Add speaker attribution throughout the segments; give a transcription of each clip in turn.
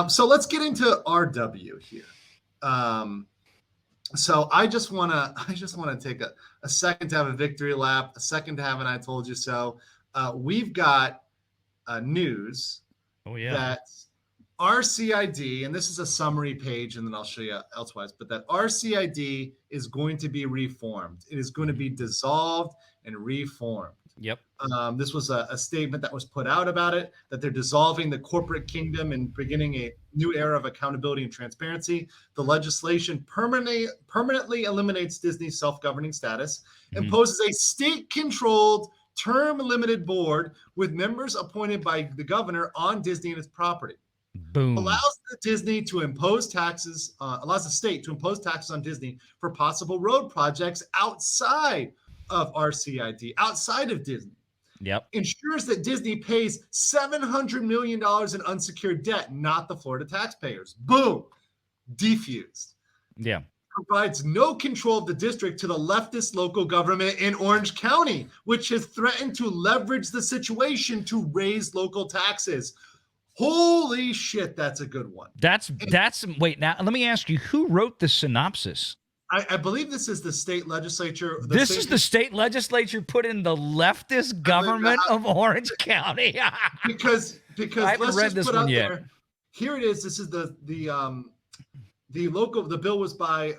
Speaker 1: So let's get into RW here. So I just want to take a second to have a victory lap, a second to have an I told you so. We've got news that RCID, and this is a summary page, and then I'll show you elsewise, but that RCID is going to be reformed. It is going to be dissolved and reformed.
Speaker 2: Yep.
Speaker 1: This was a statement that was put out about it, that they're dissolving the corporate kingdom and beginning a new era of accountability and transparency. The legislation permanently eliminates Disney's self-governing status, imposes a state-controlled term-limited board with members appointed by the governor on Disney and its property.
Speaker 2: Boom.
Speaker 1: Allows the state to impose taxes on Disney for possible road projects outside of RCID, outside of Disney.
Speaker 2: Yep.
Speaker 1: Ensures that Disney pays $700 million in unsecured debt, not the Florida taxpayers. Boom. Defused.
Speaker 2: Yeah.
Speaker 1: Provides no control of the district to the leftist local government in Orange County, which has threatened to leverage the situation to raise local taxes. Holy shit, that's a good one.
Speaker 2: Wait, now let me ask you, who wrote the synopsis?
Speaker 1: I believe this is the state legislature.
Speaker 2: This is the state legislature put in the leftist government of Orange County.
Speaker 1: because
Speaker 2: I haven't read this one yet.
Speaker 1: Here it is. This is the bill was by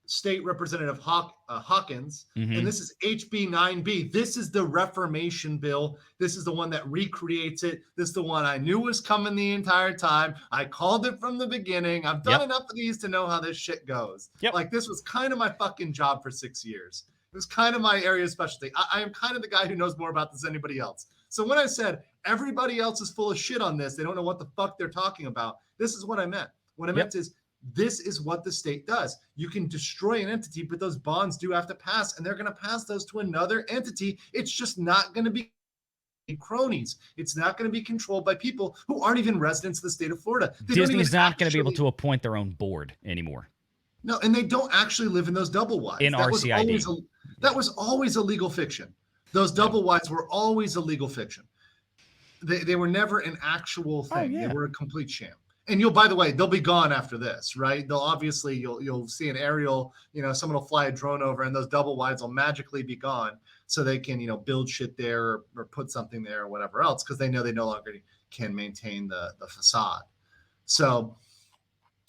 Speaker 1: State Representative Hawkins, and this is HB 9B. This is the Reformation bill. This is the one that recreates it. This is the one I knew was coming the entire time. I called it from the beginning. I've done enough of these to know how this shit goes. Like, this was kind of my fucking job for 6 years. It was kind of my area of specialty. I am kind of the guy who knows more about this than anybody else. So when I said everybody else is full of shit on this, they don't know what the fuck they're talking about, this is what I meant. What I meant is, this is what the state does. You can destroy an entity, but those bonds do have to pass, and they're going to pass those to another entity. It's just not going to be cronies. It's not going to be controlled by people who aren't even residents of the state of Florida.
Speaker 2: Disney's not going to be able to appoint their own board anymore.
Speaker 1: No, and they don't actually live in those double wides.
Speaker 2: In RCID.
Speaker 1: That was always a legal fiction. Those double wides were always a legal fiction. They were never an actual thing. They were a complete sham. And by the way, they'll be gone after this, right? They'll obviously, you'll see an aerial, someone will fly a drone over and those double wides will magically be gone so they can, build shit there or put something there or whatever else, because they know they no longer can maintain the facade. So,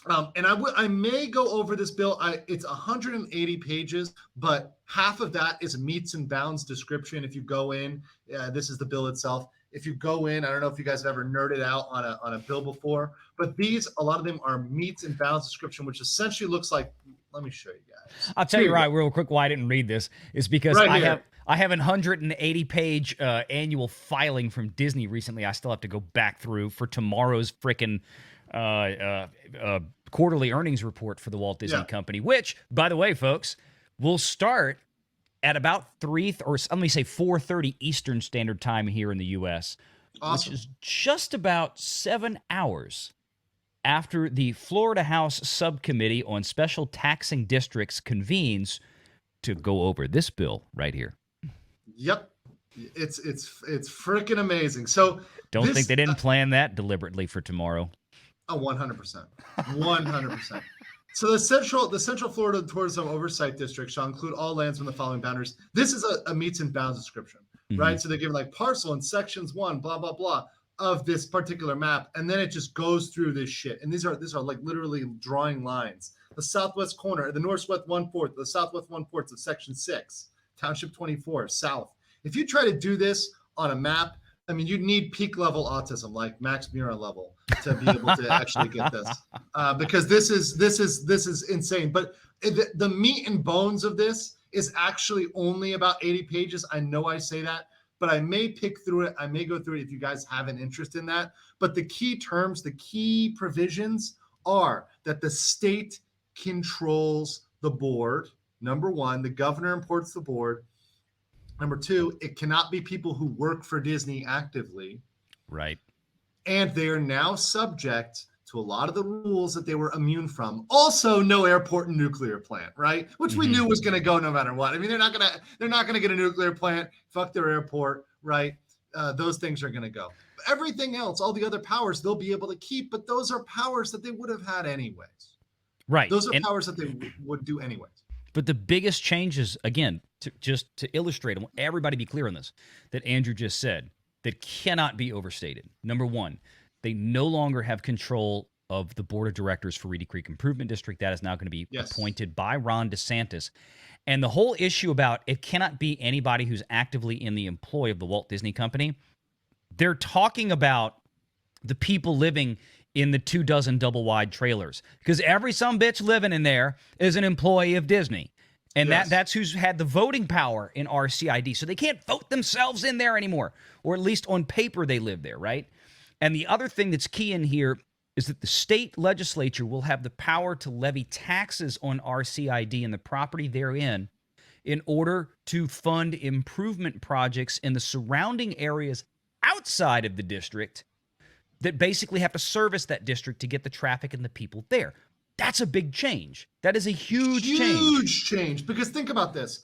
Speaker 1: and I may go over this bill. It's 180 pages, but half of that is meets and bounds description. If you go in, this is the bill itself. If you go in, I don't know if you guys have ever nerded out on a bill before, but a lot of them are meets and bounds description, which essentially looks like, let me show you guys.
Speaker 2: I'll tell you right real quick why I didn't read this is because I have an 180 page annual filing from Disney recently. I still have to go back through for tomorrow's freaking quarterly earnings report for the Walt Disney Company, which, by the way, folks, will start at about 4:30 Eastern Standard Time here in the U.S., which is just about 7 hours after the Florida House Subcommittee on Special Taxing Districts convenes to go over this bill right here.
Speaker 1: Yep. It's freaking amazing. So
Speaker 2: don't think they didn't plan that deliberately for tomorrow.
Speaker 1: Oh, 100%. 100%. So the Central Florida Tourism Oversight District shall include all lands from the following boundaries. This is a meets and bounds description, right? So they give like parcel and sections 1, blah, blah, blah of this particular map. And then it just goes through this shit. And these are like literally drawing lines. The southwest corner, the northwest 1/4, the southwest 1/4 of section 6, township 24, south. If you try to do this on a map, I mean, you'd need peak level autism, like Max Mura level, to be able to actually get this, because this is insane. But the meat and bones of this is actually only about 80 pages. I know I say that, but I may pick through it. I may go through it if you guys have an interest in that. But the key terms, the key provisions are that the state controls the board. Number one, the governor imports the board. Number two, it cannot be people who work for Disney actively.
Speaker 2: Right.
Speaker 1: And they are now subject to a lot of the rules that they were immune from. Also, no airport and nuclear plant, right? Which we knew was going to go no matter what. I mean, they're not going to get a nuclear plant. Fuck their airport, right? those things are going to go. Everything else, all the other powers, they'll be able to keep, but those are powers that they would have had anyways.
Speaker 2: Right.
Speaker 1: Those are powers that they would do anyways.
Speaker 2: But the biggest changes, again, just to illustrate, I want everybody be clear on this, that Andrew just said, that cannot be overstated. Number one, they no longer have control of the board of directors for Reedy Creek Improvement District. That is now going to be appointed by Ron DeSantis. And the whole issue about it cannot be anybody who's actively in the employ of the Walt Disney Company, they're talking about the people living in the 24 double-wide trailers, because every sumbitch living in there is an employee of Disney. And that's who's had the voting power in RCID. So they can't vote themselves in there anymore, or at least on paper they live there, right? And the other thing that's key in here is that the state legislature will have the power to levy taxes on RCID and the property therein in order to fund improvement projects in the surrounding areas outside of the district that basically have to service that district to get the traffic and the people there. That's a big change. That is a huge
Speaker 1: change. Because think about this.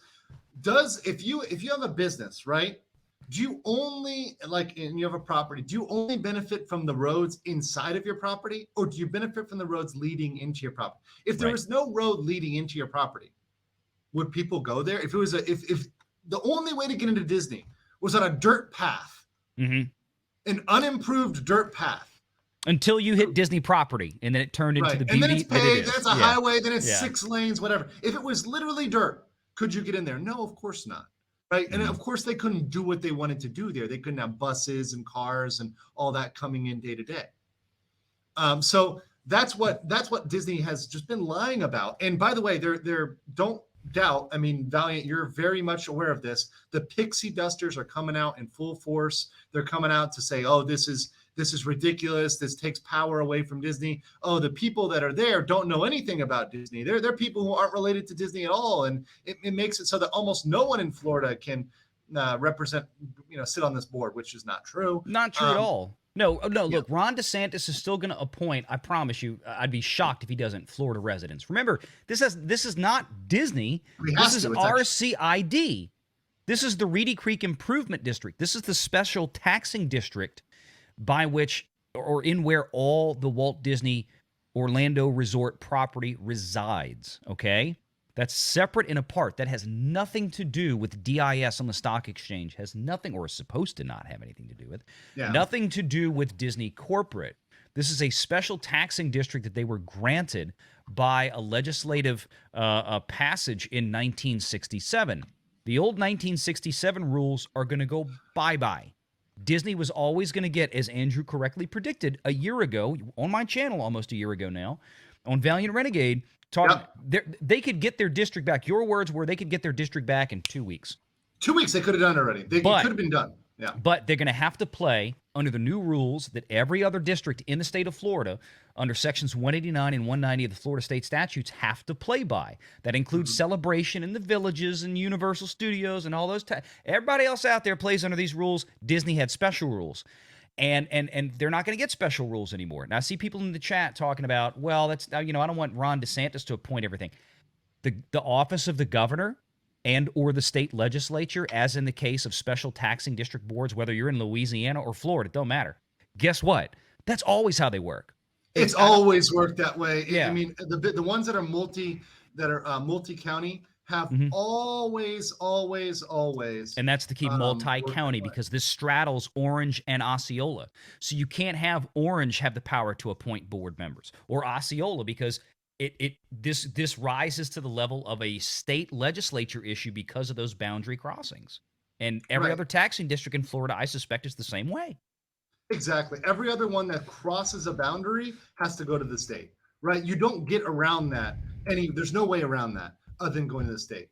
Speaker 1: If you have a business, right? Do you only, and you have a property, do you only benefit from the roads inside of your property, or do you benefit from the roads leading into your property? If there was no road leading into your property, would people go there? If it was if the only way to get into Disney was on a dirt path, an unimproved dirt path,
Speaker 2: until you hit Disney property, and then it turned into the beauty.
Speaker 1: And then it's paved, then it's a highway, then it's 6 lanes, whatever. If it was literally dirt, could you get in there? No, of course not. Right. And of course, they couldn't do what they wanted to do there. They couldn't have buses and cars and all that coming in day to day. So that's what Disney has just been lying about. And by the way, they're don't doubt. I mean, Valliant, you're very much aware of this. The pixie dusters are coming out in full force. They're coming out to say, oh, this is ridiculous. This takes power away from Disney. Oh, the people that are there don't know anything about Disney. They're people who aren't related to Disney at all. And it makes it so that almost no one in Florida can represent, sit on this board, which is not true.
Speaker 2: Not true at all. No, look, Ron DeSantis is still going to appoint, I promise you, I'd be shocked if he doesn't, Florida residents. Remember, this is not Disney. This is RCID. This is the Reedy Creek Improvement District. This is the special taxing district by which, or in where all the Walt Disney Orlando Resort property resides, okay? That's separate and apart. That has nothing to do with DIS on the stock exchange. Has nothing, or is supposed to not have anything to do with. Nothing to do with Disney corporate. This is a special taxing district that they were granted by a legislative passage in 1967. The old 1967 rules are going to go bye-bye. Disney was always going to get, as Andrew correctly predicted a year ago, on my channel almost a year ago now, on Valliant Renegade, they could get their district back. Your words were they could get their district back in 2 weeks.
Speaker 1: 2 weeks they could have done already. It could have been done. Yeah.
Speaker 2: But they're going to have to play under the new rules that every other district in the state of Florida, under sections 189 and 190 of the Florida state statutes, have to play by. That includes celebration in the villages and Universal Studios and all those. Everybody else out there plays under these rules. Disney had special rules. And they're not going to get special rules anymore. Now, I see people in the chat talking about, well, that's, I don't want Ron DeSantis to appoint everything. The office of the governor and or the state legislature, as in the case of special taxing district boards, whether you're in Louisiana or Florida, it don't matter. Guess what? That's always how they work.
Speaker 1: It's always worked that way.
Speaker 2: Yeah.
Speaker 1: I mean, the ones that are multi-county have always.
Speaker 2: And that's the key, multi-county, because this straddles Orange and Osceola. So you can't have Orange have the power to appoint board members, or Osceola, because this rises to the level of a state legislature issue because of those boundary crossings. And every other taxing district in Florida, I suspect, is the same way.
Speaker 1: Exactly. Every other one that crosses a boundary has to go to the state, right? You don't get around that. There's no way around that other than going to the state.